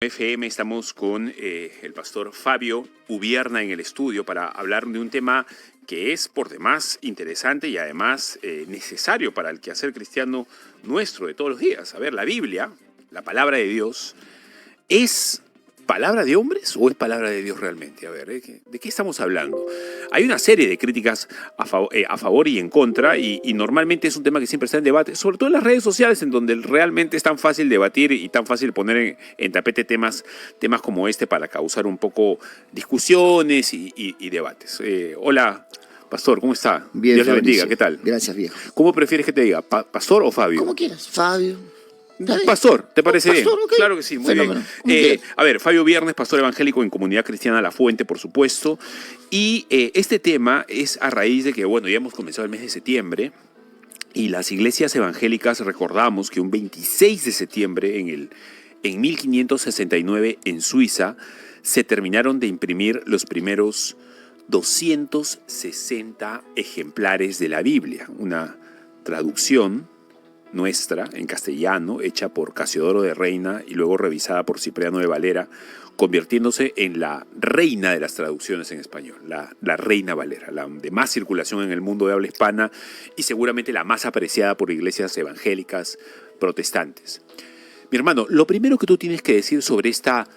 FM estamos con el pastor Fabio Ubierna en el estudio para hablar de un tema que es por demás interesante y además necesario para el quehacer cristiano nuestro de todos los días. A ver, la Biblia, la palabra de Dios, ¿es palabra de hombres o es palabra de Dios realmente? A ver, ¿de qué estamos hablando? Hay una serie de críticas a favor y en contra y normalmente es un tema que siempre está en debate, sobre todo en las redes sociales, en donde realmente es tan fácil debatir y tan fácil poner en tapete temas como este para causar un poco discusiones y debates. Hola, pastor, ¿cómo está? Bien, Dios le Fabricio. bendiga, ¿qué tal? Gracias, viejo. ¿Cómo prefieres que te diga, pastor o Fabio? Como quieras, Fabio. Pastor, ¿te parece pastor, bien? ok. Claro que sí, muy Fenómeno. bien. A ver, Fabio Viernes, pastor evangélico en Comunidad Cristiana La Fuente, por supuesto. Y este tema es a raíz de que, bueno, ya hemos comenzado el mes de septiembre y las iglesias evangélicas recordamos que un 26 de septiembre en 1569 en Suiza se terminaron de imprimir los primeros 260 ejemplares de la Biblia, una traducción nuestra, en castellano, hecha por Casiodoro de Reina y luego revisada por Cipriano de Valera, convirtiéndose en la reina de las traducciones en español, la Reina Valera, la de más circulación en el mundo de habla hispana y seguramente la más apreciada por iglesias evangélicas protestantes. Mi hermano, lo primero que tú tienes que decir sobre esta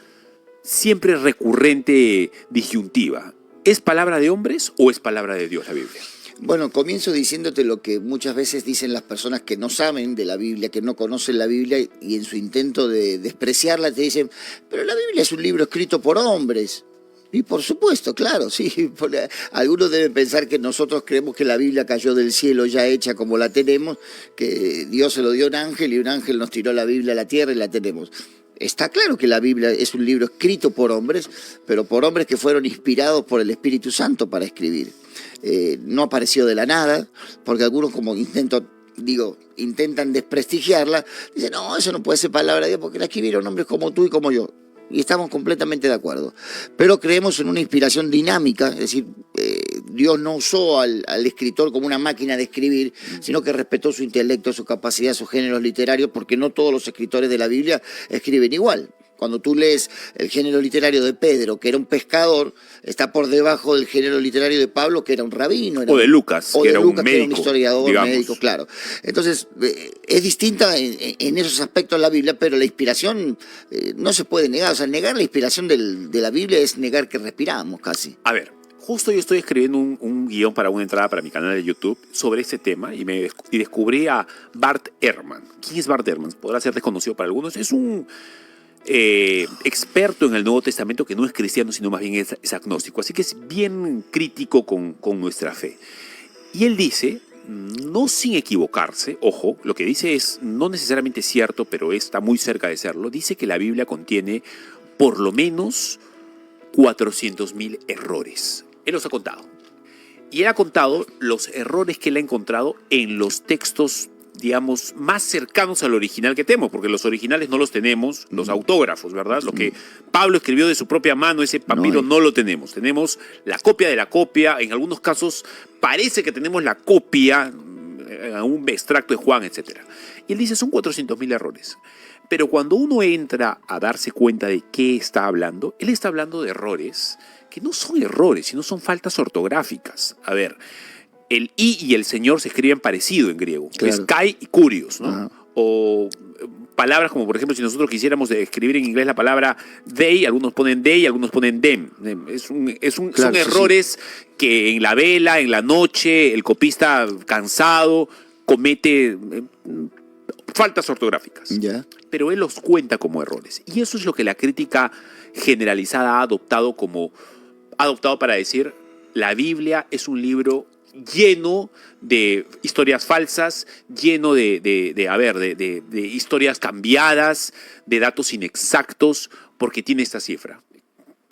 siempre recurrente disyuntiva, ¿es palabra de hombres o es palabra de Dios la Biblia? Bueno, comienzo diciéndote lo que muchas veces dicen las personas que no saben de la Biblia, que no conocen la Biblia y en su intento de despreciarla te dicen, pero la Biblia es un libro escrito por hombres. Y por supuesto, claro, sí. Algunos deben pensar que nosotros creemos que la Biblia cayó del cielo ya hecha como la tenemos, que Dios se lo dio a un ángel y un ángel nos tiró la Biblia a la tierra y la tenemos. Está claro que la Biblia es un libro escrito por hombres, pero por hombres que fueron inspirados por el Espíritu Santo para escribir. No apareció de la nada, porque algunos como intentan desprestigiarla, dicen, no, eso no puede ser palabra de Dios, porque la escribieron hombres como tú y como yo. Y estamos completamente de acuerdo. Pero creemos en una inspiración dinámica, es decir, Dios no usó al escritor como una máquina de escribir, sino que respetó su intelecto, su capacidad, sus géneros literarios, porque no todos los escritores de la Biblia escriben igual. Cuando tú lees el género literario de Pedro, que era un pescador, está por debajo del género literario de Pablo, que era un rabino. O de Lucas, que era un médico, que era un historiador, digamos. médico, claro. Entonces, es distinta en esos aspectos la Biblia, pero la inspiración no se puede negar. O sea, negar la inspiración de la Biblia es negar que respiramos casi. A ver, justo yo estoy escribiendo un guión para una entrada para mi canal de YouTube sobre este tema y descubrí a Bart Ehrman. ¿Quién es Bart Ehrman? Podrá ser desconocido para algunos. Es un experto en el Nuevo Testamento que no es cristiano, sino más bien es agnóstico. Así que es bien crítico con nuestra fe. Y él dice, no sin equivocarse, ojo, lo que dice es no necesariamente cierto, pero está muy cerca de serlo, dice que la Biblia contiene por lo menos 400.000 errores. Él los ha contado. Y él ha contado los errores que él ha encontrado en los textos, digamos, más cercanos al original que tenemos, porque los originales no los tenemos, los autógrafos, ¿verdad? Lo que Pablo escribió de su propia mano, ese papiro no lo tenemos. Tenemos la copia de la copia, en algunos casos parece que tenemos la copia, un extracto de Juan, etc. Y él dice, son 400.000 errores. Pero cuando uno entra a darse cuenta de qué está hablando, él está hablando de errores que no son errores, sino son faltas ortográficas. A ver, el i y el señor se escriben parecido en griego. Claro. Es kai y kurios, ¿no? Ajá. O palabras como, por ejemplo, si nosotros quisiéramos escribir en inglés la palabra they, algunos ponen they, algunos ponen them. Claro, son errores que en la vela, en la noche, el copista cansado comete faltas ortográficas. Yeah. Pero él los cuenta como errores. Y eso es lo que la crítica generalizada ha adoptado para decir, la Biblia es un libro lleno de historias falsas, lleno de historias cambiadas, de datos inexactos, porque tiene esta cifra.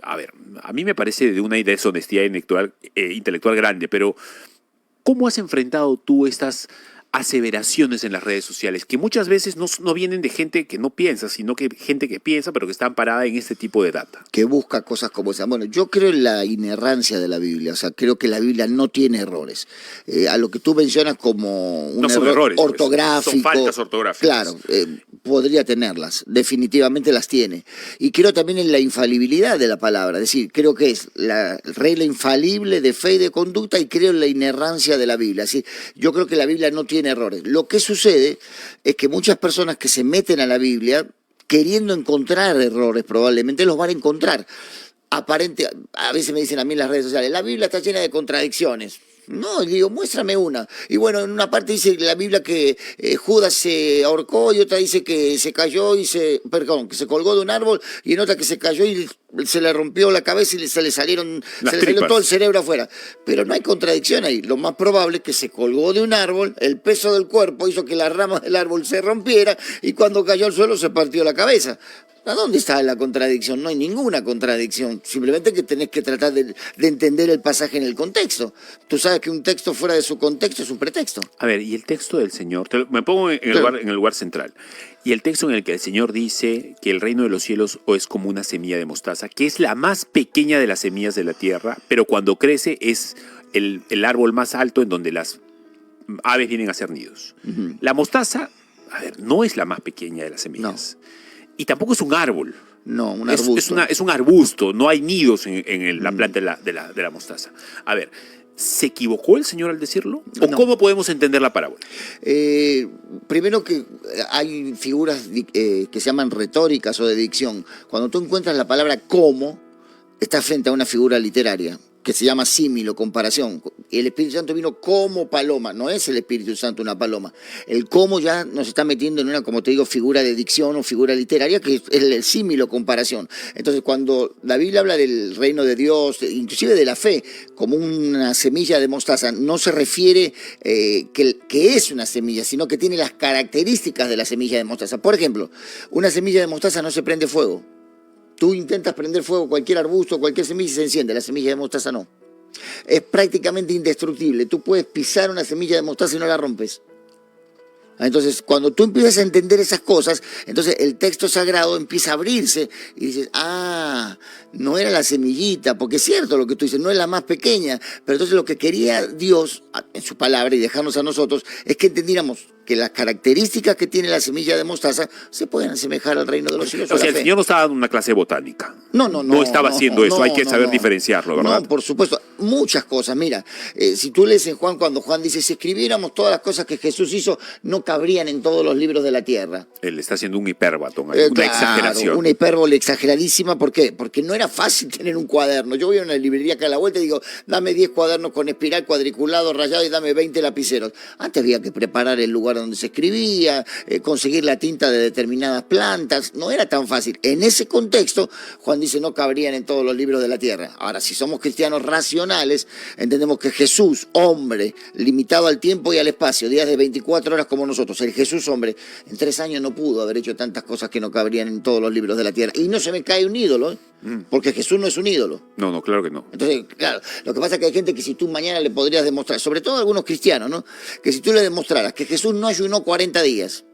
A ver, a mí me parece de una deshonestidad intelectual grande, pero ¿cómo has enfrentado tú estas aseveraciones en las redes sociales que muchas veces no vienen de gente que no piensa, sino que gente que piensa, pero que está amparada en este tipo de data. Que busca cosas como esa. Bueno, yo creo en la inerrancia de la Biblia, o sea, creo que la Biblia no tiene errores. A lo que tú mencionas como un No son error errores, pues, ortográfico. son faltas ortográficas. Claro, podría tenerlas, definitivamente las tiene. Y creo también en la infalibilidad de la palabra, es decir, creo que es la regla infalible de fe y de conducta, y creo en la inerrancia de la Biblia. Así, yo creo que la Biblia no tiene errores. Lo que sucede es que muchas personas que se meten a la Biblia queriendo encontrar errores, probablemente los van a encontrar. A veces me dicen a mí en las redes sociales, la Biblia está llena de contradicciones. No, digo, muéstrame una. Y bueno, en una parte dice la Biblia que Judas se ahorcó, y otra dice que se cayó que se colgó de un árbol, y en otra que se cayó y se le rompió la cabeza y se le salió todo el cerebro afuera. Pero no hay contradicción ahí. Lo más probable es que se colgó de un árbol, el peso del cuerpo hizo que las ramas del árbol se rompiera, y cuando cayó al suelo se partió la cabeza. ¿A dónde está la contradicción? No hay ninguna contradicción. Simplemente que tenés que tratar de entender el pasaje en el contexto. Tú sabes que un texto fuera de su contexto es un pretexto. A ver, y el texto del Señor, me pongo en el lugar central, y el texto en el que el Señor dice que el reino de los cielos es como una semilla de mostaza, que es la más pequeña de las semillas de la tierra, pero cuando crece es el árbol más alto en donde las aves vienen a hacer nidos. Uh-huh. La mostaza, a ver, no es la más pequeña de las semillas. No. Y tampoco es un árbol. No, un arbusto. Es un arbusto, no hay nidos en la planta de la mostaza. A ver, ¿se equivocó el Señor al decirlo? ¿O no? ¿Cómo podemos entender la parábola? Primero que hay figuras que se llaman retóricas o de dicción. Cuando tú encuentras la palabra como, estás frente a una figura literaria que se llama símil o comparación. El Espíritu Santo vino como paloma, no es el Espíritu Santo una paloma. El como ya nos está metiendo en una, como te digo, figura de dicción o figura literaria, que es el símil o comparación. Entonces, cuando la Biblia habla del reino de Dios, inclusive de la fe, como una semilla de mostaza, no se refiere que es una semilla, sino que tiene las características de la semilla de mostaza. Por ejemplo, una semilla de mostaza no se prende fuego. Tú intentas prender fuego cualquier arbusto, cualquier semilla y se enciende, la semilla de mostaza no. Es prácticamente indestructible. Tú puedes pisar una semilla de mostaza y no la rompes. Entonces, cuando tú empiezas a entender esas cosas, entonces el texto sagrado empieza a abrirse y dices, no era la semillita, porque es cierto lo que tú dices, no es la más pequeña, pero entonces lo que quería Dios en su palabra y dejarnos a nosotros es que entendiéramos que las características que tiene la semilla de mostaza se pueden asemejar al reino de los cielos. O sea, el Señor no estaba dando una clase de botánica. No estaba haciendo eso, hay que saber diferenciarlo, ¿verdad? No, por supuesto, muchas cosas. Mira, si tú lees en Juan, cuando Juan dice, si escribiéramos todas las cosas que Jesús hizo, no cabrían en todos los libros de la tierra. Él está haciendo un hipérbaton, una exageración. Una hipérbole exageradísima. ¿Por qué? Porque no era fácil tener un cuaderno. Yo voy a una librería acá a la vuelta y digo, dame 10 cuadernos con espiral, cuadriculado, rayado y dame 20 lapiceros. Antes había que preparar el lugar donde se escribía, conseguir la tinta de determinadas plantas. No era tan fácil. En ese contexto, Juan dice, no cabrían en todos los libros de la tierra. Ahora, si somos cristianos racionales, entendemos que Jesús, hombre, limitado al tiempo y al espacio, días de 24 horas como nosotros, el Jesús hombre, en 3 años no pudo haber hecho tantas cosas que no cabrían en todos los libros de la tierra. Y no se me cae un ídolo, porque Jesús no es un ídolo. No, claro que no. Entonces, claro, lo que pasa es que hay gente que si tú mañana le podrías demostrar, sobre todo algunos cristianos, ¿no? Que si tú le demostraras que Jesús no ayunó 40 días,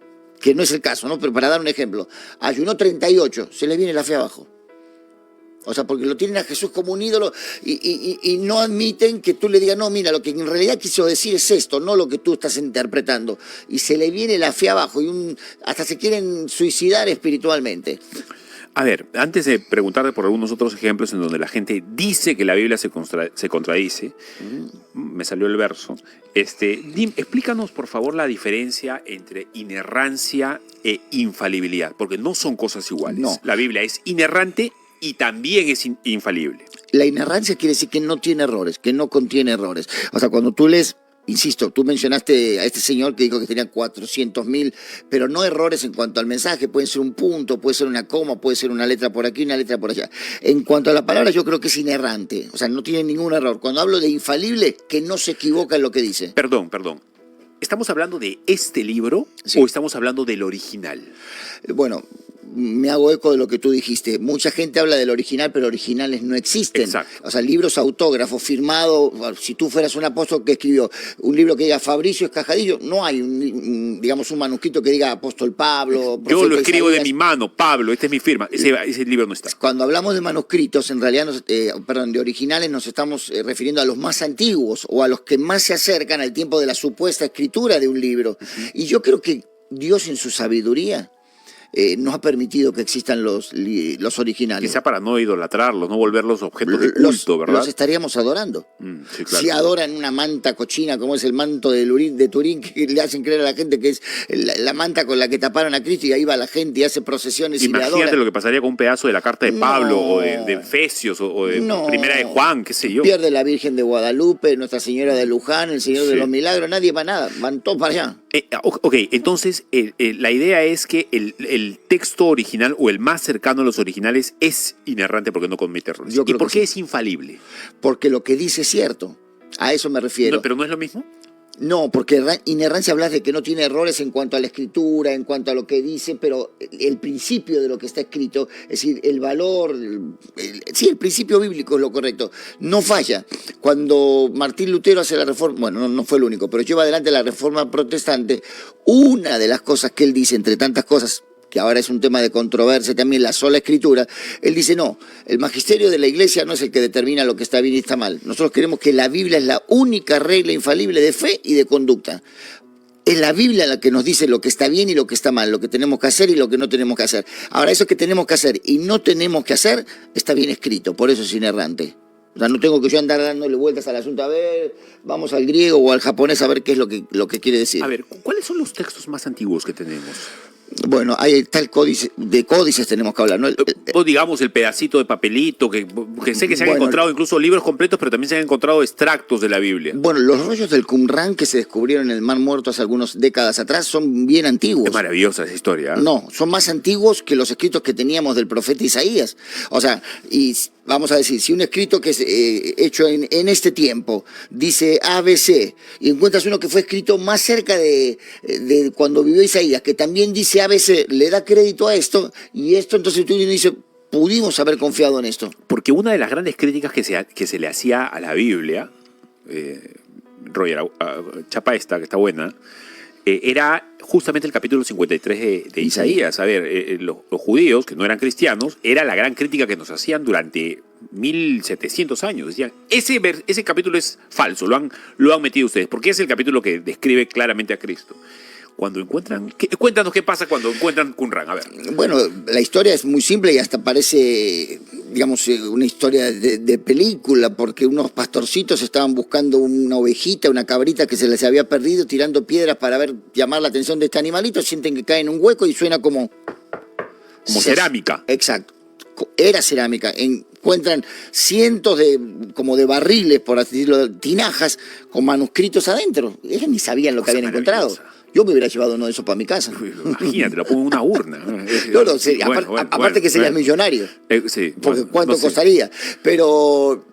que no es el caso, ¿no? Pero para dar un ejemplo, ayunó 38, se le viene la fe abajo. O sea, porque lo tienen a Jesús como un ídolo y no admiten que tú le digas, no, mira, lo que en realidad quiso decir es esto, no lo que tú estás interpretando. Y se le viene la fe abajo y hasta se quieren suicidar espiritualmente. A ver, antes de preguntarte por algunos otros ejemplos en donde la gente dice que la Biblia se contradice, me salió el verso, explícanos por favor la diferencia entre inerrancia e infalibilidad, porque no son cosas iguales. No. La Biblia es inerrante y también es infalible. La inerrancia quiere decir que no tiene errores, que no contiene errores. O sea, cuando tú lees, insisto, tú mencionaste a este señor que dijo que tenía 400.000, pero no errores en cuanto al mensaje. Puede ser un punto, puede ser una coma, puede ser una letra por aquí, una letra por allá. En cuanto a la palabra, yo creo que es inerrante. O sea, no tiene ningún error. Cuando hablo de infalible, que no se equivoca en lo que dice. Perdón. ¿Estamos hablando de este libro o estamos hablando del original? Bueno, me hago eco de lo que tú dijiste. Mucha gente habla del original, pero originales no existen. Exacto. O sea, libros autógrafos, firmados, si tú fueras un apóstol que escribió un libro que diga Fabricio Escajadillo, no hay, digamos, un manuscrito que diga apóstol Pablo. Yo lo escribo Isaías. de mi mano, Pablo, esta es mi firma. Ese libro no está. Cuando hablamos de manuscritos, en realidad, de originales, nos estamos refiriendo a los más antiguos o a los que más se acercan al tiempo de la supuesta escritura de un libro. Y yo creo que Dios en su sabiduría nos ha permitido que existan los originales. Quizá para no idolatrarlos, no volverlos objetos de culto, ¿verdad? Los estaríamos adorando. Sí, claro. Si adoran una manta cochina como es el manto de Turín, que le hacen creer a la gente que es la manta con la que taparon a Cristo y ahí va la gente y hace procesiones y le adora. Imagínate lo que pasaría con un pedazo de la carta de Pablo o de Efesios o de Primera de Juan, qué sé yo. Pierde la Virgen de Guadalupe, Nuestra Señora de Luján, el Señor de los Milagros, nadie va a nada, van todos para allá. Ok, entonces la idea es que el texto original o el más cercano a los originales es inerrante porque no comete errores. ¿Y por qué es infalible? Porque lo que dice es cierto, a eso me refiero. No, ¿pero no es lo mismo? No, porque inerrancia hablas de que no tiene errores en cuanto a la escritura, en cuanto a lo que dice, pero el principio de lo que está escrito, es decir, el valor, el principio bíblico es lo correcto, no falla. Cuando Martín Lutero hace la reforma, bueno, no fue el único, pero lleva adelante la reforma protestante, una de las cosas que él dice, entre tantas cosas, que ahora es un tema de controversia también, la sola escritura, él dice, no, el magisterio de la iglesia no es el que determina lo que está bien y está mal. Nosotros creemos que la Biblia es la única regla infalible de fe y de conducta. Es la Biblia la que nos dice lo que está bien y lo que está mal, lo que tenemos que hacer y lo que no tenemos que hacer. Ahora, eso que tenemos que hacer y no tenemos que hacer está bien escrito, por eso es inerrante. O sea, no tengo que yo andar dándole vueltas al asunto, a ver, vamos al griego o al japonés a ver qué es lo que quiere decir. A ver, ¿cuáles son los textos más antiguos que tenemos? Bueno, hay tal códice, de códices tenemos que hablar, ¿no? O digamos el pedacito de papelito, que sé que se han encontrado incluso libros completos, pero también se han encontrado extractos de la Biblia. Bueno, los rollos del Qumrán que se descubrieron en el Mar Muerto hace algunas décadas atrás son bien antiguos. Es maravillosa esa historia. ¿Eh? No, son más antiguos que los escritos que teníamos del profeta Isaías. O sea, y vamos a decir, si un escrito que es hecho en este tiempo dice ABC y encuentras uno que fue escrito más cerca de cuando vivió Isaías, que también dice ABC, le da crédito a esto y esto, entonces tú dices, pudimos haber confiado en esto. Porque una de las grandes críticas que se le hacía a la Biblia, Roger, chapa esta, que está buena, era justamente el capítulo 53 de Isaías. A ver, los judíos, que no eran cristianos, era la gran crítica que nos hacían durante 1700 años. Decían, ese capítulo es falso, lo han metido ustedes, porque es el capítulo que describe claramente a Cristo. Cuando encuentran... Cuéntanos qué pasa cuando encuentran Qumrán, a ver. Bueno, la historia es muy simple y hasta parece, digamos, una historia de película, porque unos pastorcitos estaban buscando una ovejita, una cabrita que se les había perdido, tirando piedras para llamar la atención de este animalito, sienten que cae en un hueco y suena como cerámica. Exacto. Era cerámica. Encuentran cientos de barriles, por así decirlo, tinajas con manuscritos adentro. Ellos ni sabían lo que habían encontrado. Yo me hubiera llevado uno de esos para mi casa. Imagínate, lo pongo en una urna. No, sí, aparte que serías millonario. Sí, porque ¿cuánto costaría? Pero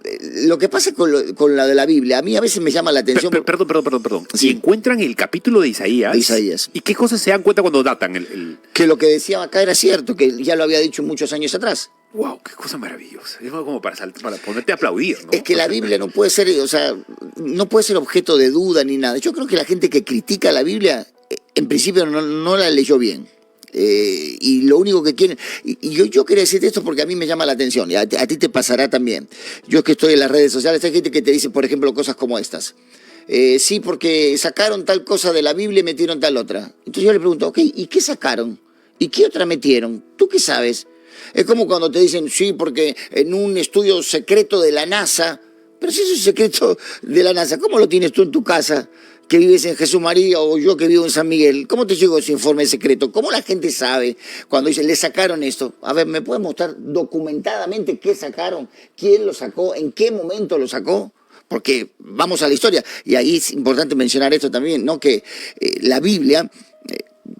lo que pasa con la de la Biblia, a mí a veces me llama la atención. Perdón. Sí. Y encuentran el capítulo de Isaías. ¿Y qué cosas se dan cuenta cuando datan Que lo que decía acá era cierto, que ya lo había dicho muchos años atrás. ¡Wow! ¡Qué cosa maravillosa! Es como para ponerte a aplaudir, ¿no? Es que la Biblia no puede ser, no puede ser objeto de duda ni nada. Yo creo que la gente que critica la Biblia, en principio no la leyó bien. Y lo único que quieren... Y yo quería decirte esto porque a mí me llama la atención, y a ti te pasará también. Yo que estoy en las redes sociales, hay gente que te dice, por ejemplo, cosas como estas. Sí, porque sacaron tal cosa de la Biblia y metieron tal otra. Entonces yo le pregunto, ok, ¿y qué sacaron? ¿Y qué otra metieron? ¿Tú qué sabes? Es como cuando te dicen, sí, porque en un estudio secreto de la NASA, pero si es un secreto de la NASA, ¿cómo lo tienes tú en tu casa, que vives en Jesús María o yo que vivo en San Miguel? ¿Cómo te llegó ese informe secreto? ¿Cómo la gente sabe cuando dicen, le sacaron esto? A ver, ¿me puedes mostrar documentadamente qué sacaron? ¿Quién lo sacó? ¿En qué momento lo sacó? Porque vamos a la historia, y ahí es importante mencionar esto también, ¿no? Que la Biblia...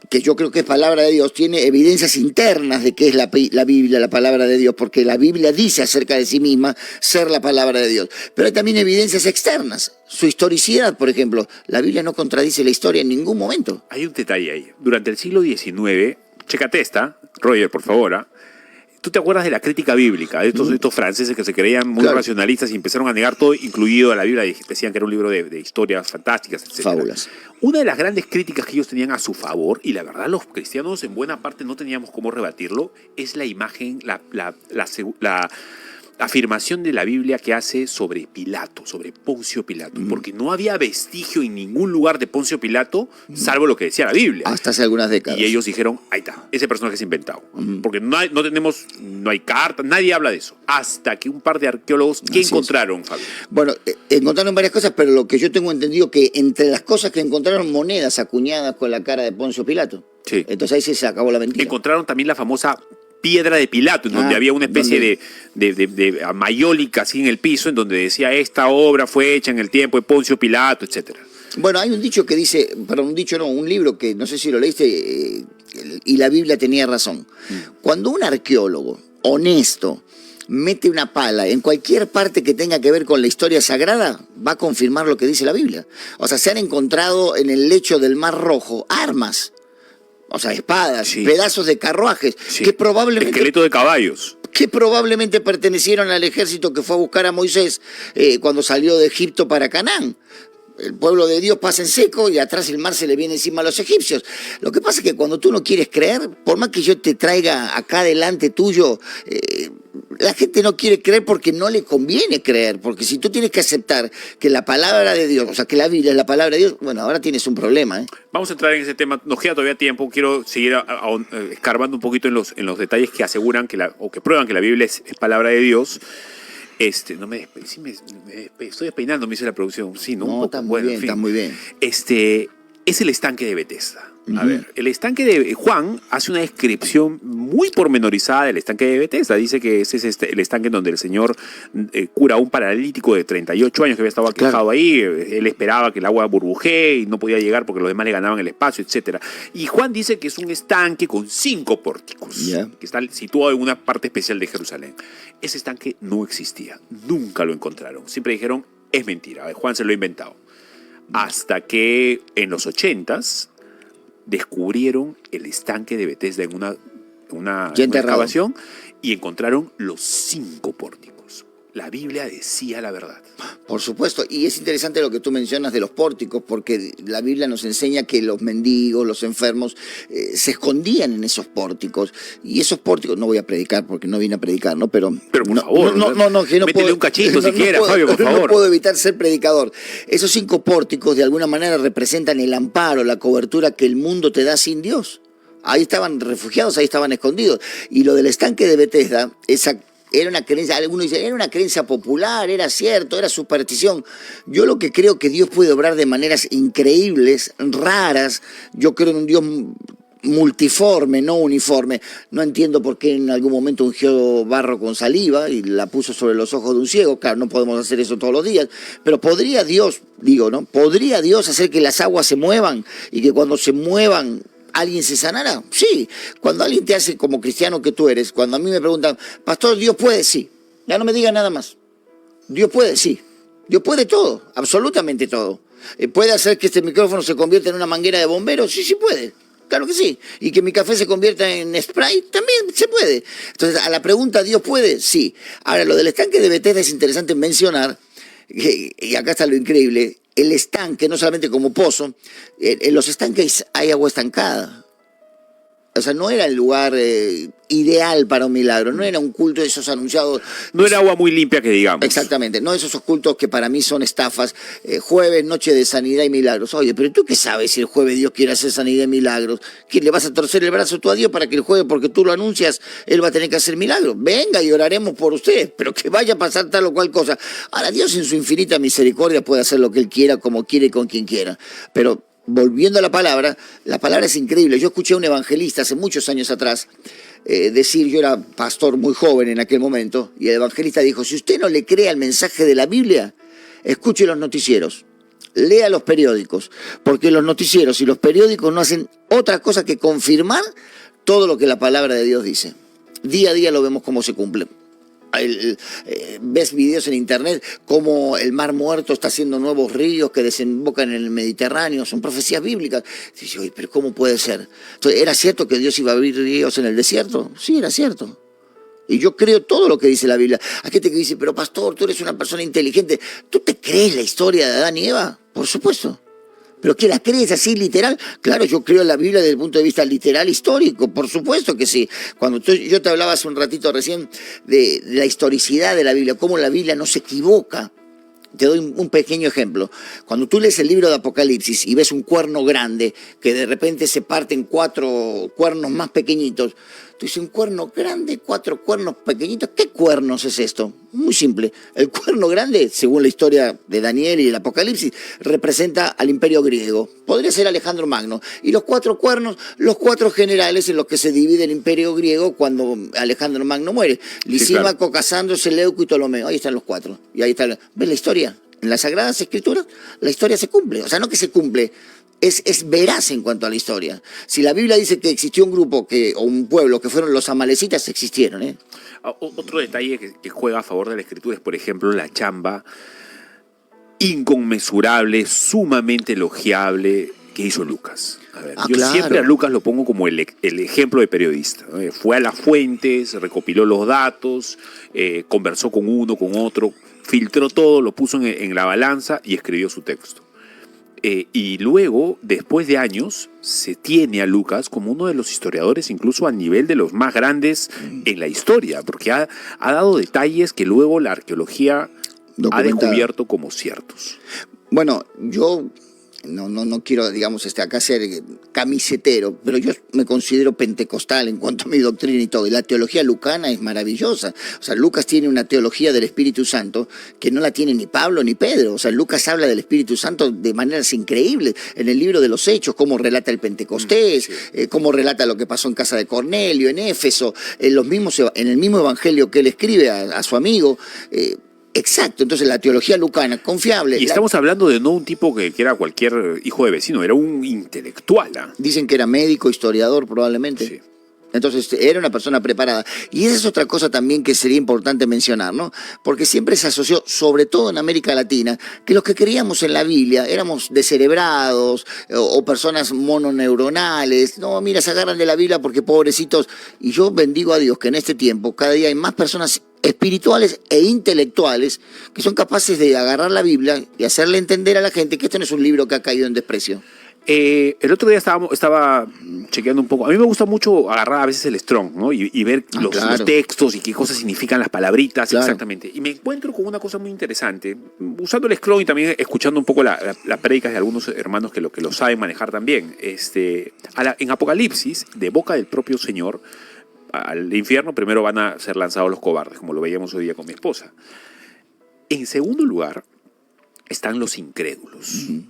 que yo creo que es palabra de Dios, tiene evidencias internas de que es la Biblia, la palabra de Dios, porque la Biblia dice acerca de sí misma ser la palabra de Dios. Pero hay también evidencias externas, su historicidad, por ejemplo. La Biblia no contradice la historia en ningún momento. Hay un detalle ahí. Durante el siglo XIX, chécate esta, Roger, por favor, ¿ah? ¿Tú te acuerdas de la crítica bíblica, de estos franceses que se creían muy racionalistas y empezaron a negar todo, incluido a la Biblia, y decían que era un libro de historias fantásticas, etc.? Fábulas. Una de las grandes críticas que ellos tenían a su favor, y la verdad los cristianos en buena parte no teníamos cómo rebatirlo, es la imagen, la afirmación de la Biblia que hace sobre Pilato, sobre Poncio Pilato, porque no había vestigio en ningún lugar de Poncio Pilato, salvo lo que decía la Biblia. Hasta hace algunas décadas. Y ellos dijeron, ahí está, ese personaje es inventado. Porque no hay cartas, nadie habla de eso. Hasta que un par de arqueólogos, ¿qué encontraron, Fabio? Bueno, encontraron varias cosas, pero lo que yo tengo entendido que entre las cosas que encontraron, monedas acuñadas con la cara de Poncio Pilato. Sí. Entonces ahí se acabó la mentira. Encontraron también la famosa piedra de Pilato, en donde había una especie de mayólica así en el piso, en donde decía esta obra fue hecha en el tiempo de Poncio Pilato, etcétera. Bueno, hay un dicho que dice, perdón, un libro que no sé si lo leíste, y la Biblia tenía razón. Cuando un arqueólogo honesto mete una pala en cualquier parte que tenga que ver con la historia sagrada, va a confirmar lo que dice la Biblia. O sea, se han encontrado en el lecho del Mar Rojo armas, o sea, espadas, pedazos de carruajes, que probablemente... Esqueleto de caballos. Que probablemente pertenecieron al ejército que fue a buscar a Moisés cuando salió de Egipto para Canaán. El pueblo de Dios pasa en seco y atrás el mar se le viene encima a los egipcios. Lo que pasa es que cuando tú no quieres creer, por más que yo te traiga acá delante tuyo, la gente no quiere creer porque no le conviene creer. Porque si tú tienes que aceptar que la palabra de Dios, o sea, que la Biblia es la palabra de Dios, bueno, ahora tienes un problema, ¿eh? Vamos a entrar en ese tema, nos queda todavía tiempo, quiero seguir escarbando un poquito en los detalles que aseguran o que prueban que la Biblia es palabra de Dios. No me estoy despeinando, me dice la producción. Sí, ¿no? No, está muy bien, está muy bien. Es el estanque de Betesda. A ver, el estanque de Juan hace una descripción muy pormenorizada del estanque de Betesda. Dice que ese es el estanque en donde el Señor cura a un paralítico de 38 años que había estado aquejado ahí. Él esperaba que el agua burbujee y no podía llegar porque los demás le ganaban el espacio, etc. Y Juan dice que es un estanque con 5 pórticos, que está situado en una parte especial de Jerusalén. Ese estanque no existía, nunca lo encontraron. Siempre dijeron, es mentira, Juan se lo ha inventado. Hasta que en los 80s descubrieron el estanque de Betesda en una excavación y encontraron los 5 pórticos. La Biblia decía la verdad. Por supuesto, y es interesante lo que tú mencionas de los pórticos, porque la Biblia nos enseña que los mendigos, los enfermos, se escondían en esos pórticos. Y esos pórticos, no voy a predicar porque no vine a predicar, ¿no? Pero por favor, que no métele puedo, un cachito siquiera, Fabio, por favor. No puedo evitar ser predicador. Esos 5 pórticos de alguna manera representan el amparo, la cobertura que el mundo te da sin Dios. Ahí estaban refugiados, ahí estaban escondidos. Y lo del estanque de Betesda, era una creencia, algunos dicen, era una creencia popular, era cierto, era superstición. Yo lo que creo que Dios puede obrar de maneras increíbles, raras. Yo creo en un Dios multiforme, no uniforme. No entiendo por qué en algún momento ungió barro con saliva y la puso sobre los ojos de un ciego. Claro, no podemos hacer eso todos los días, pero podría Dios, ¿no? ¿Podría Dios hacer que las aguas se muevan y que cuando se muevan ¿alguien se sanará? Sí. Cuando alguien te hace como cristiano que tú eres, cuando a mí me preguntan, pastor, ¿Dios puede? Sí. Ya no me diga nada más. Dios puede, sí. Dios puede todo, absolutamente todo. ¿Puede hacer que este micrófono se convierta en una manguera de bomberos? Sí, sí puede. Claro que sí. ¿Y que mi café se convierta en spray? También se puede. Entonces, a la pregunta, ¿Dios puede? Sí. Ahora, lo del estanque de Betesda es interesante mencionar, y acá está lo increíble. El estanque, no solamente como pozo, en los estanques hay agua estancada. O sea, no era el lugar ideal para un milagro, no era un culto de esos anunciados. No era agua muy limpia que digamos. Exactamente, no esos cultos que para mí son estafas. Jueves, noche de sanidad y milagros. Oye, pero ¿tú qué sabes si el jueves Dios quiere hacer sanidad y milagros? ¿Qué, le vas a torcer el brazo tú a Dios para que el jueves, porque tú lo anuncias, Él va a tener que hacer milagros? Venga y oraremos por usted, pero que vaya a pasar tal o cual cosa. Ahora, Dios en su infinita misericordia puede hacer lo que Él quiera, como quiere, con quien quiera. Pero volviendo a la palabra es increíble. Yo escuché a un evangelista hace muchos años atrás decir, yo era pastor muy joven en aquel momento, y el evangelista dijo, si usted no le cree al mensaje de la Biblia, escuche los noticieros, lea los periódicos, porque los noticieros y los periódicos no hacen otra cosa que confirmar todo lo que la palabra de Dios dice. Día a día lo vemos cómo se cumple. ves videos en internet como el Mar Muerto está haciendo nuevos ríos que desembocan en el Mediterráneo, son profecías bíblicas. Dice, oye, pero ¿cómo puede ser? Entonces, ¿era cierto que Dios iba a abrir ríos en el desierto? Sí, era cierto. Y yo creo todo lo que dice la Biblia. Hay gente que dice, pero pastor, tú eres una persona inteligente. ¿Tú te crees la historia de Adán y Eva? Por supuesto. ¿Pero qué la crees así literal? Claro, yo creo en la Biblia desde el punto de vista literal histórico, por supuesto que sí. Cuando yo te hablaba hace un ratito recién de la historicidad de la Biblia, cómo la Biblia no se equivoca. Te doy un pequeño ejemplo. Cuando tú lees el libro de Apocalipsis y ves un cuerno grande que de repente se parte en 4 cuernos más pequeñitos, tú dices, un cuerno grande, 4 cuernos pequeñitos. ¿Qué cuernos es esto? Muy simple. El cuerno grande, según la historia de Daniel y el Apocalipsis, representa al imperio griego. Podría ser Alejandro Magno. Y los 4 cuernos, los 4 generales en los que se divide el imperio griego cuando Alejandro Magno muere. Lisímaco, claro. Casandro, Seleuco y Ptolomeo. Ahí están los 4. Y ahí está. ¿Ves la historia? En las Sagradas Escrituras, la historia se cumple. O sea, no que se cumple, es veraz en cuanto a la historia. Si la Biblia dice que existió un grupo o un pueblo que fueron los amalecitas, existieron, ¿eh? Otro detalle que juega a favor de la escritura es, por ejemplo, la chamba inconmensurable, sumamente elogiable que hizo Lucas. A ver, yo claro. Siempre a Lucas lo pongo como el ejemplo de periodista, ¿no? Fue a las fuentes, recopiló los datos, conversó con uno, con otro, filtró todo, lo puso en la balanza y escribió su texto. Y luego, después de años, se tiene a Lucas como uno de los historiadores, incluso a nivel de los más grandes en la historia, porque ha dado detalles que luego la arqueología ha descubierto como ciertos. Bueno, yo no quiero, digamos, acá ser camisetero, pero yo me considero pentecostal en cuanto a mi doctrina y todo. Y la teología lucana es maravillosa. O sea, Lucas tiene una teología del Espíritu Santo que no la tiene ni Pablo ni Pedro. O sea, Lucas habla del Espíritu Santo de maneras increíbles. En el libro de los Hechos, cómo relata el Pentecostés, cómo relata lo que pasó en casa de Cornelio, en Éfeso, en el mismo evangelio que él escribe a su amigo. Exacto, entonces la teología lucana, confiable. Y estamos hablando de no un tipo que era cualquier hijo de vecino, era un intelectual. Dicen que era médico, historiador probablemente. Sí. Entonces era una persona preparada. Y esa es otra cosa también que sería importante mencionar, ¿no? Porque siempre se asoció, sobre todo en América Latina, que los que creíamos en la Biblia éramos descerebrados o personas mononeuronales. No, mira, se agarran de la Biblia porque pobrecitos. Y yo bendigo a Dios que en este tiempo cada día hay más personas espirituales e intelectuales que son capaces de agarrar la Biblia y hacerle entender a la gente que esto no es un libro que ha caído en desprecio. El otro día estaba chequeando un poco. A mí me gusta mucho agarrar a veces el Strong, ¿no? Y ver los textos y qué cosas significan las palabritas, claro. Exactamente. Y me encuentro con una cosa muy interesante, usando el Strong y también escuchando un poco las prédicas de algunos hermanos que lo saben manejar también. En Apocalipsis, de boca del propio Señor, al infierno primero van a ser lanzados los cobardes, como lo veíamos hoy día con mi esposa. En segundo lugar, están los incrédulos. Uh-huh.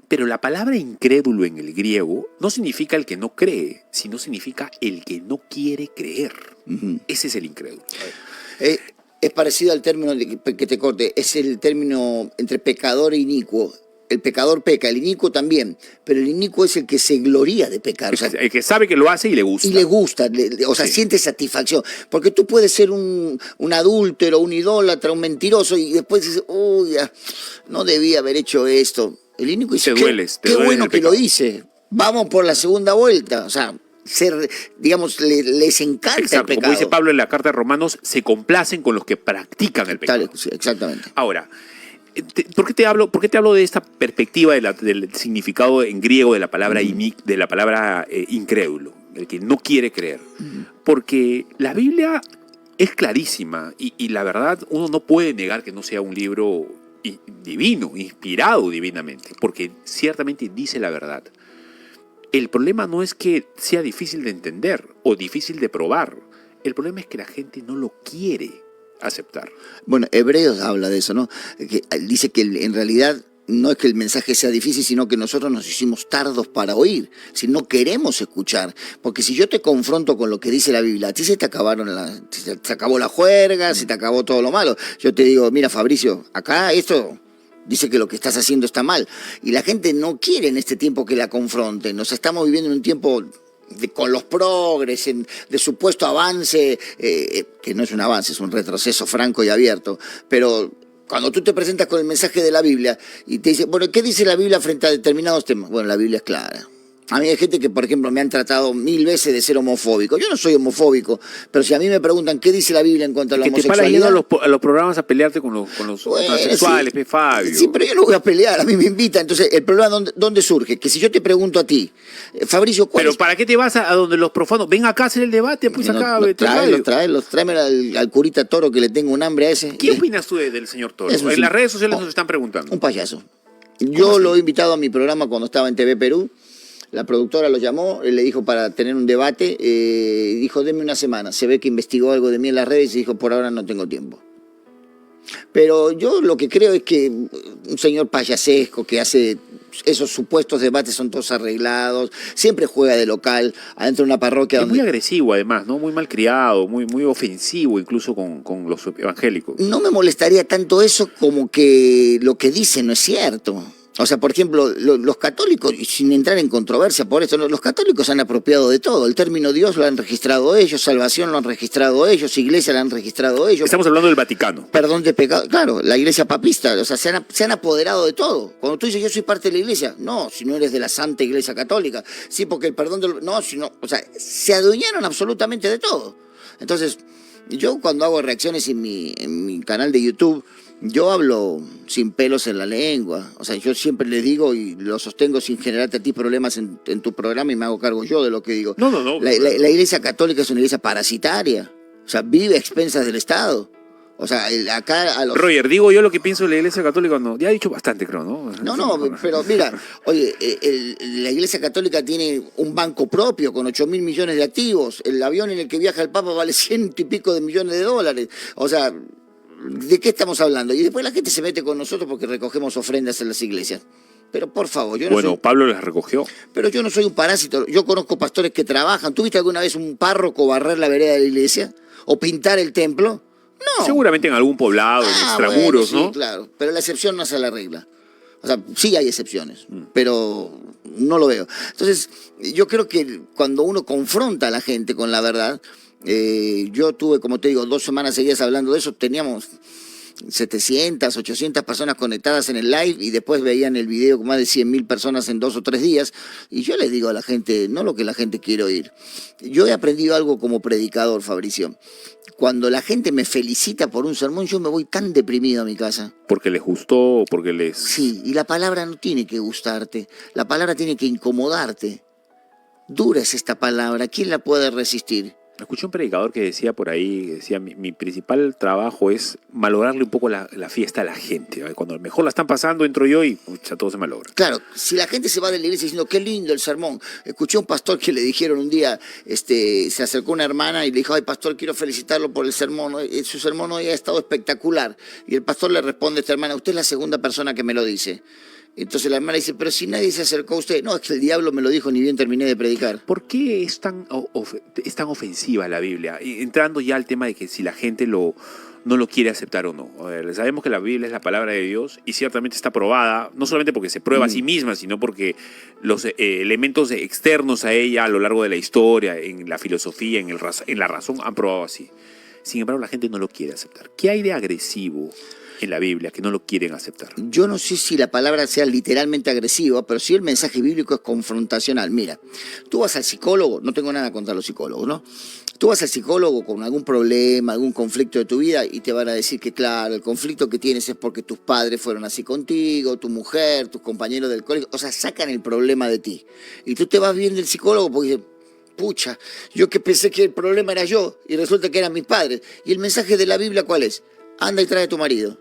Pero la palabra incrédulo en el griego no significa el que no cree, sino significa el que no quiere creer. Uh-huh. Ese es el incrédulo. Es parecido al término, que te corte, es el término entre pecador e inicuo. El pecador peca, el inicuo también, pero el inicuo es el que se gloria de pecar. O sea, el que sabe que lo hace y le gusta. Y le gusta, siente satisfacción. Porque tú puedes ser un adúltero, un idólatra, un mentiroso, y después dices, uy, no debía haber hecho esto. El inicuo dice, qué bueno que lo hice, vamos por la segunda vuelta. O sea, digamos, les encanta. Exacto, el pecado. Como dice Pablo en la carta de Romanos, se complacen con los que practican el pecado. Sí, exactamente. Ahora, ¿por qué te hablo de esta perspectiva del significado en griego de la palabra incrédulo, el que no quiere creer? Uh-huh. Porque la Biblia es clarísima y la verdad uno no puede negar que no sea un libro divino, inspirado divinamente, porque ciertamente dice la verdad. El problema no es que sea difícil de entender o difícil de probar, el problema es que la gente no lo quiere aceptar. Bueno, Hebreos habla de eso, ¿no? Que dice que en realidad no es que el mensaje sea difícil, sino que nosotros nos hicimos tardos para oír, si no queremos escuchar. Porque si yo te confronto con lo que dice la Biblia, a ti se te acabó la juerga, se te acabó todo lo malo. Yo te digo, mira Fabricio, acá esto dice que lo que estás haciendo está mal. Y la gente no quiere en este tiempo que la confronten. Nos estamos viviendo en un tiempo con los progres, de supuesto avance, que no es un avance, es un retroceso franco y abierto, pero cuando tú te presentas con el mensaje de la Biblia y te dice, bueno, ¿qué dice la Biblia frente a determinados temas? Bueno, la Biblia es clara. A mí hay gente que, por ejemplo, me han tratado 1000 veces de ser homofóbico. Yo no soy homofóbico, pero si a mí me preguntan qué dice la Biblia en cuanto a la Que te homosexualidad... paras yendo a los programas a pelearte con los Bueno, transexuales, sí, Fabio. sí, pero yo no voy a pelear, a mí me invitan. Entonces, ¿el problema dónde surge? Que si yo te pregunto a ti, Fabricio, ¿cuál Pero es? ¿para qué te vas a donde los profanos? Ven acá a hacer el debate, pues acá. Tráeme al curita Toro que le tengo un hambre a ese. ¿Qué opinas tú del señor Toro? En las redes sociales nos están preguntando. Un payaso. Yo lo he invitado a mi programa cuando estaba en TV Perú. La productora lo llamó, le dijo para tener un debate, dijo, denme una semana. Se ve que investigó algo de mí en las redes y dijo, por ahora no tengo tiempo. Pero yo lo que creo es que un señor payasesco que hace esos supuestos debates son todos arreglados, siempre juega de local, adentro de una parroquia. Es muy agresivo además, ¿no? Muy malcriado, muy ofensivo incluso con los evangélicos. No me molestaría tanto eso como que lo que dice no es cierto. O sea, por ejemplo, los católicos, sin entrar en controversia por esto, los católicos han apropiado de todo. El término Dios lo han registrado ellos, salvación lo han registrado ellos, iglesia lo han registrado ellos. Estamos hablando del Vaticano. Perdón de pecado, claro, la iglesia papista, o sea, se han apoderado de todo. Cuando tú dices yo soy parte de la iglesia, no, si no eres de la Santa Iglesia Católica, sí, porque el perdón no, sino, o sea, se adueñaron absolutamente de todo. Entonces, yo cuando hago reacciones en mi canal de YouTube, yo hablo sin pelos en la lengua. O sea, yo siempre les digo y lo sostengo sin generarte a ti problemas en tu programa y me hago cargo yo de lo que digo. No. La iglesia católica es una iglesia parasitaria. O sea, vive a expensas del Estado. O sea, acá a los... Roger, digo yo lo que pienso de la Iglesia Católica, no. Ya he dicho bastante, creo, ¿no? No, pero mira, oye, la Iglesia Católica tiene un banco propio con 8.000 millones de activos. El avión en el que viaja el Papa vale 100 y pico de millones de dólares. O sea, ¿de qué estamos hablando? Y después la gente se mete con nosotros porque recogemos ofrendas en las iglesias. Pero por favor, yo no soy... Pablo las recogió. Pero yo no soy un parásito. Yo conozco pastores que trabajan. ¿Tú viste alguna vez un párroco barrer la vereda de la iglesia? ¿O pintar el templo? No. Seguramente en algún poblado, en extramuros, bueno, ¿no? Sí, claro. Pero la excepción no hace la regla. O sea, sí hay excepciones, pero no lo veo. Entonces, yo creo que cuando uno confronta a la gente con la verdad, yo tuve, como te digo, 2 semanas seguidas hablando de eso, teníamos 700, 800 personas conectadas en el live y después veían el video con más de 100.000 personas en 2 o 3 días. Y yo les digo a la gente, no lo que la gente quiere oír. Yo he aprendido algo como predicador, Fabricio. Cuando la gente me felicita por un sermón, yo me voy tan deprimido a mi casa. Porque les gustó, porque les... Sí, y la palabra no tiene que gustarte, la palabra tiene que incomodarte. Dura es esta palabra, ¿quién la puede resistir? Escuché un predicador que decía por ahí, decía, mi principal trabajo es malograrle un poco la fiesta a la gente. ¿Vale? Cuando mejor la están pasando, entro yo y pucha, todo se malogra. Claro, si la gente se va de la iglesia diciendo, qué lindo el sermón. Escuché a un pastor que le dijeron un día, se acercó una hermana y le dijo, ay pastor, quiero felicitarlo por el sermón. Su sermón hoy ha estado espectacular. Y el pastor le responde a esta hermana, usted es la segunda persona que me lo dice. Entonces la hermana dice, pero si nadie se acercó a usted. No, es que el diablo me lo dijo ni bien terminé de predicar. ¿Por qué es tan ofensiva la Biblia? Entrando ya al tema de que si la gente no lo quiere aceptar o no. A ver, sabemos que la Biblia es la palabra de Dios y ciertamente está probada, no solamente porque se prueba a sí misma, sino porque los elementos externos a ella a lo largo de la historia, en la filosofía, en la razón, han probado así. Sin embargo, la gente no lo quiere aceptar. ¿Qué hay de agresivo en la Biblia que no lo quieren aceptar? Yo no sé si la palabra sea literalmente agresiva, pero sí el mensaje bíblico es confrontacional. Mira, tú vas al psicólogo, no tengo nada contra los psicólogos, ¿no? Tú vas al psicólogo con algún problema, algún conflicto de tu vida y te van a decir que claro, el conflicto que tienes es porque tus padres fueron así contigo, tu mujer, tus compañeros del colegio, o sea, sacan el problema de ti. Y tú te vas bien del psicólogo porque dices, pucha, yo que pensé que el problema era yo y resulta que eran mis padres. ¿Y el mensaje de la Biblia cuál es? Anda y trae a tu marido.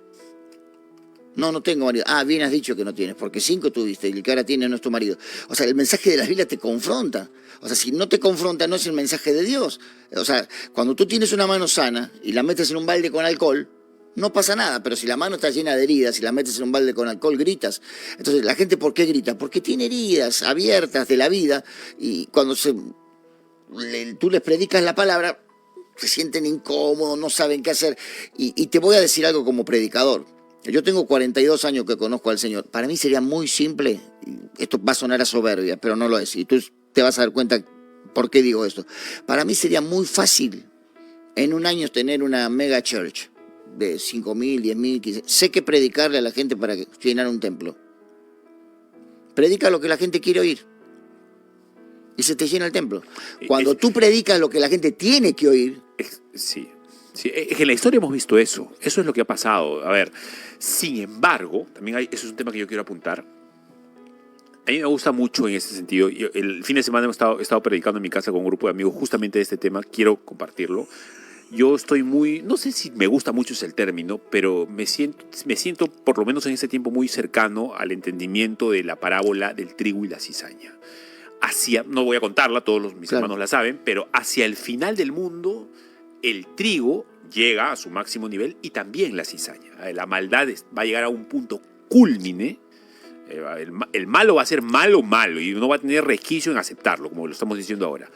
No tengo marido. Ah, bien has dicho que no tienes, porque 5 tuviste y el que ahora tiene no es tu marido. O sea, el mensaje de la Biblia te confronta. O sea, si no te confronta, no es el mensaje de Dios. O sea, cuando tú tienes una mano sana y la metes en un balde con alcohol, no pasa nada, pero si la mano está llena de heridas y la metes en un balde con alcohol, gritas. Entonces, la gente, ¿por qué grita? Porque tiene heridas abiertas de la vida y cuando tú les predicas la palabra, se sienten incómodos, no saben qué hacer. Y te voy a decir algo como predicador. Yo tengo 42 años que conozco al Señor. Para mí sería muy simple, esto va a sonar a soberbia, pero no lo es. Y tú te vas a dar cuenta ¿Por qué digo esto? Para mí sería muy fácil en un año tener una mega church de 5.000, 10.000, 15. Sé que predicarle a la gente para llenar un templo. Predica lo que la gente quiere oír y se te llena el templo. Cuando tú predicas lo que la gente tiene que oír... Sí. Sí, es que en la historia hemos visto eso. Eso es lo que ha pasado. A ver, sin embargo, también eso es un tema que yo quiero apuntar. A mí me gusta mucho en ese sentido. El fin de semana he estado predicando en mi casa con un grupo de amigos justamente de este tema. Quiero compartirlo. Yo estoy no sé si me gusta mucho ese el término, pero me siento por lo menos en ese tiempo muy cercano al entendimiento de la parábola del trigo y la cizaña. No voy a contarla, todos mis hermanos la saben, pero hacia el final del mundo, el trigo llega a su máximo nivel y también la cizaña. La maldad va a llegar a un punto cúlmine. El malo va a ser malo y no va a tener resquicio en aceptarlo, como lo estamos diciendo ahora.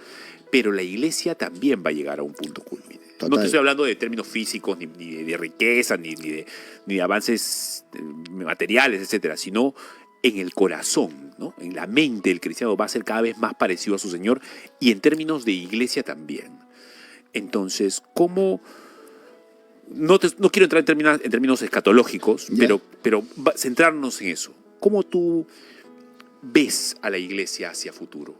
Pero la iglesia también va a llegar a un punto cúlmine. Total. No te estoy hablando de términos físicos, ni de riqueza, ni de avances materiales, etcétera, sino en el corazón, ¿no? En la mente del cristiano va a ser cada vez más parecido a su Señor, y en términos de iglesia también. Entonces, ¿cómo? No quiero entrar en términos escatológicos, pero centrarnos en eso. ¿Cómo tú ves a la iglesia hacia futuro?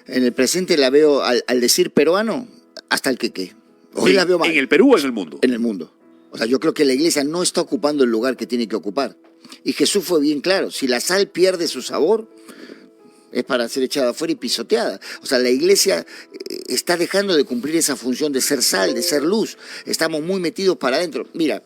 En el presente la veo, al decir peruano, hasta el queque. Hoy la veo mal. ¿En el Perú o en el mundo? En el mundo. O sea, yo creo que la iglesia no está ocupando el lugar que tiene que ocupar. Y Jesús fue bien claro, si la sal pierde su sabor, es para ser echada afuera y pisoteada. O sea, la iglesia está dejando de cumplir esa función de ser sal, de ser luz. Estamos muy metidos para adentro. Mira,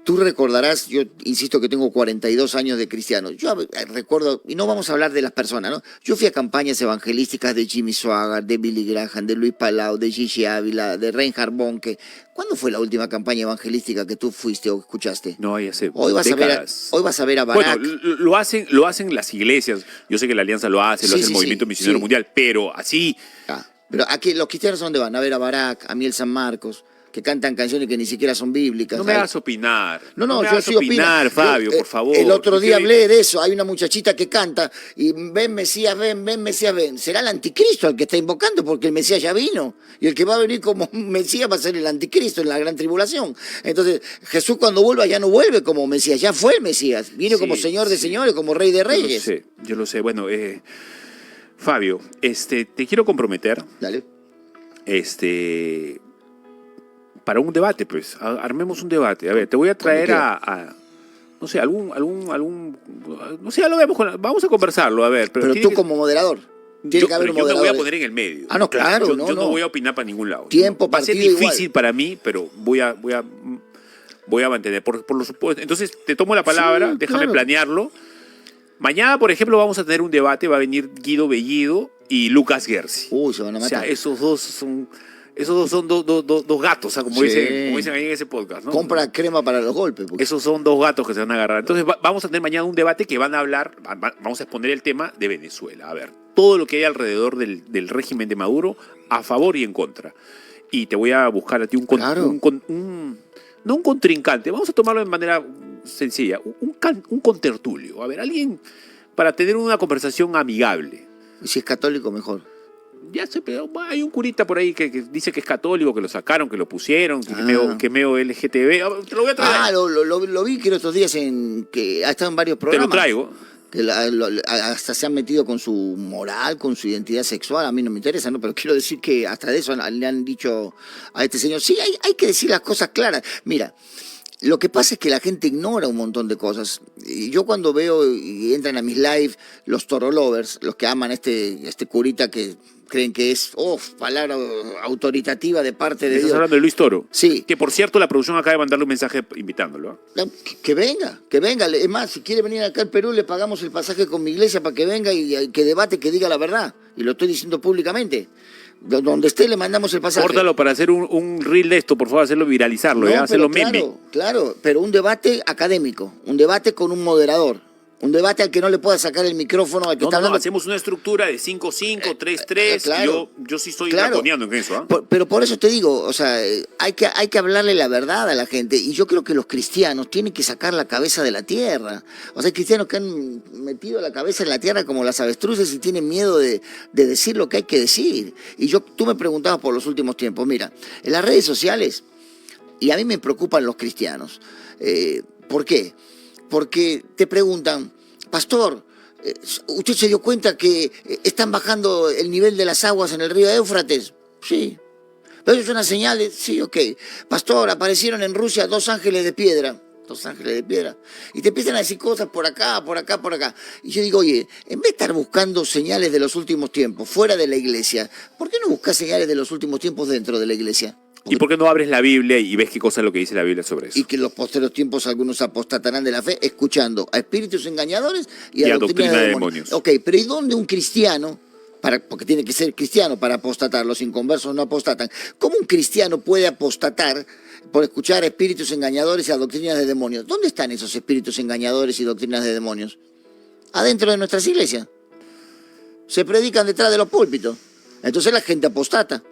tú recordarás, yo insisto que tengo 42 años de cristiano. Yo recuerdo, y no vamos a hablar de las personas, ¿no? Yo fui a campañas evangelísticas de Jimmy Swaggart, de Billy Graham, de Luis Palau, de Gigi Ávila, de Reinhard Bonnke. ¿Cuándo fue la última campaña evangelística que tú fuiste o escuchaste? No, ya sé. Hoy vas a ver a Barak. Bueno, lo hacen las iglesias. Yo sé que la Alianza lo hace, el Movimiento Misionero Mundial, pero así... Pero aquí los cristianos, ¿dónde van? A ver a Barak, a Miel San Marcos, que cantan canciones que ni siquiera son bíblicas. No me hagas opinar. No, yo sí opino. Fabio, por favor. El otro día hablé de eso. Hay una muchachita que canta y ven Mesías, ven Mesías, ven. Será el anticristo el que está invocando, porque el Mesías ya vino. Y el que va a venir como Mesías va a ser el anticristo en la gran tribulación. Entonces, Jesús cuando vuelva ya no vuelve como Mesías, ya fue el Mesías. Viene como Señor de señores, como Rey de reyes. Yo lo sé. Bueno, Fabio, te quiero comprometer. Dale. Para un debate, pues. Armemos un debate. A ver, te voy a traer no sé, no sé, ya lo vemos. Vamos a conversarlo, a ver. Pero tú como moderador. Tiene que haber un moderador. Yo me voy a poner en el medio. No, claro. Yo no voy a opinar para ningún lado. Tiempo, va a ser partido difícil para mí, pero voy a mantener. Por lo supuesto. Entonces, te tomo la palabra, déjame planearlo. Mañana, por ejemplo, vamos a tener un debate. Va a venir Guido Bellido y Lucas Gersi. Se van a matar. O sea, esos dos son dos gatos, o sea, como dicen ahí en ese podcast, ¿no? Compra crema para los golpes. Porque... Esos son dos gatos que se van a agarrar. Entonces vamos a tener mañana un debate que van a hablar, vamos a exponer el tema de Venezuela. A ver, todo lo que hay alrededor del régimen de Maduro, a favor y en contra. Y te voy a buscar a ti no un contrincante, vamos a tomarlo de manera sencilla, un contertulio. A ver, alguien para tener una conversación amigable. Y si es católico, mejor. Ya sé, pero hay un curita por ahí que dice que es católico, que lo sacaron, que lo pusieron, que meo LGTB. Te lo voy a traer. Lo vi que los otros días que ha estado en varios programas. Te lo traigo. Que hasta se han metido con su moral, con su identidad sexual. A mí no me interesa, ¿no? Pero quiero decir que hasta de eso le han dicho a este señor. Sí, hay que decir las cosas claras. Mira, lo que pasa es que la gente ignora un montón de cosas. Yo cuando veo y entran a mis live los Toro Lovers, los que aman este curita que creen que es palabra autoritativa de parte de Dios. ¿Estás hablando de Luis Toro? Sí. Que por cierto la producción acaba de mandarle un mensaje invitándolo. Que venga. Es más, si quiere venir acá al Perú le pagamos el pasaje con mi iglesia para que venga y que debate, que diga la verdad. Y lo estoy diciendo públicamente. Donde esté le mandamos el pasaje. Córtalo para hacer un reel de esto, por favor, hacerlo viralizarlo, hacerlo meme. Claro, pero un debate académico, un debate con un moderador. Un debate al que no le pueda sacar el micrófono al que está hablando. Hacemos una estructura de 5-5, 3-3. Claro, yo sí estoy claro. draconiano en eso. ¿Eh? Pero por eso te digo, o sea, hay que hablarle la verdad a la gente. Y yo creo que los cristianos tienen que sacar la cabeza de la tierra. O sea, hay cristianos que han metido la cabeza en la tierra como las avestruces y tienen miedo de decir lo que hay que decir. Y tú me preguntabas por los últimos tiempos. Mira, en las redes sociales, y a mí me preocupan los cristianos. ¿Por qué? Porque te preguntan, pastor, ¿usted se dio cuenta que están bajando el nivel de las aguas en el río Éufrates? Sí. ¿Pero eso es una señal? Sí, ok. Pastor, aparecieron en Rusia 2 ángeles de piedra. 2 ángeles de piedra. Y te empiezan a decir cosas por acá, por acá, por acá. Y yo digo, oye, en vez de estar buscando señales de los últimos tiempos fuera de la iglesia, ¿por qué no buscas señales de los últimos tiempos dentro de la iglesia? ¿Y por qué no abres la Biblia y ves qué cosa es lo que dice la Biblia sobre eso? Y que en los posteriores tiempos algunos apostatarán de la fe escuchando a espíritus engañadores y a doctrina de demonios. Ok, pero ¿y dónde un cristiano, porque tiene que ser cristiano para apostatar, los inconversos no apostatan, cómo un cristiano puede apostatar por escuchar a espíritus engañadores y a doctrinas de demonios? ¿Dónde están esos espíritus engañadores y doctrinas de demonios? Adentro de nuestras iglesias. Se predican detrás de los púlpitos. Entonces la gente apostata.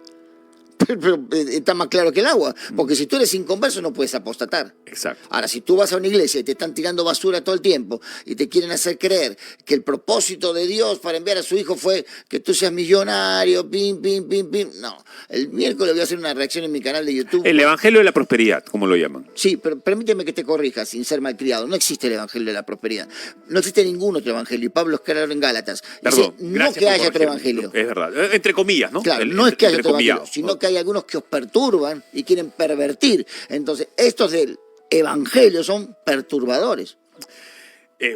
Pero está más claro que el agua, porque si tú eres inconverso no puedes apostatar. Exacto. Ahora, si tú vas a una iglesia y te están tirando basura todo el tiempo y te quieren hacer creer que el propósito de Dios para enviar a su hijo fue que tú seas millonario, pim, pim, pim, pim, no. El miércoles voy a hacer una reacción en mi canal de YouTube. El evangelio de la prosperidad, como lo llaman. Sí, pero permíteme que te corrija sin ser malcriado. No existe el evangelio de la prosperidad. No existe ningún otro evangelio. Y Pablo es claro en Gálatas. Perdón, dice, no que haya otro evangelio. Es verdad. Entre comillas, ¿no? Claro, no es que haya otro evangelio, sino que hay algunos que os perturban y quieren pervertir. Entonces, estos del evangelio son perturbadores.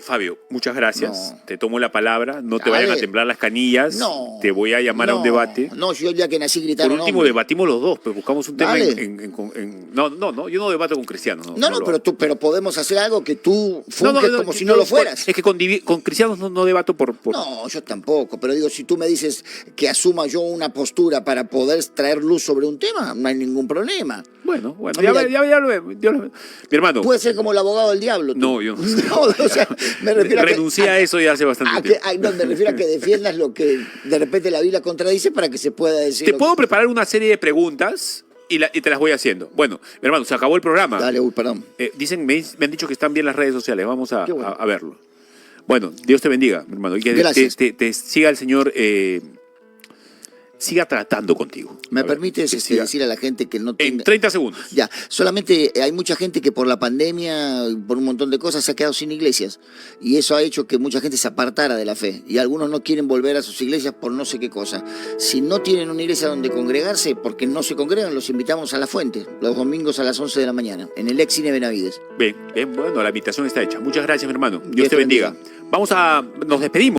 Fabio, muchas gracias. No. Te tomo la palabra. No te vayan a temblar las canillas. No. Te voy a llamar a un debate. No, yo el día que nací gritaron. Por último, debatimos los dos, pues buscamos un tema Dale. No, yo no debato con cristianos. No, pero podemos hacer algo que tú funges como si no lo fueras. Es que con cristianos no debato por... No, yo tampoco, pero digo, si tú me dices que asuma yo una postura para poder traer luz sobre un tema, no hay ningún problema. Bueno, Mira, ya lo veo. Mi hermano. Puede ser como el abogado del diablo. Tú. No, yo no. No, o sea, me refiero renuncié a eso ya hace bastante tiempo. No, me refiero a que defiendas lo que de repente la Biblia contradice para que se pueda decir. Te puedo preparar una serie de preguntas y te las voy haciendo. Bueno, mi hermano, se acabó el programa. Dale, perdón. Me han dicho que están bien las redes sociales. Vamos a, bueno. a verlo. Bueno, Dios te bendiga, mi hermano. Y que Gracias. te siga el Señor... siga tratando contigo. ¿Me permites decir a la gente que no tenga... En 30 segundos. Ya, solamente hay mucha gente que por la pandemia, por un montón de cosas, se ha quedado sin iglesias. Y eso ha hecho que mucha gente se apartara de la fe. Y algunos no quieren volver a sus iglesias por no sé qué cosa. Si no tienen una iglesia donde congregarse, porque no se congregan, los invitamos a La Fuente, los domingos a las 11 de la mañana, en el ex Cine Benavides. Bien, bueno, la invitación está hecha. Muchas gracias, mi hermano. Dios te bendiga. Nos despedimos.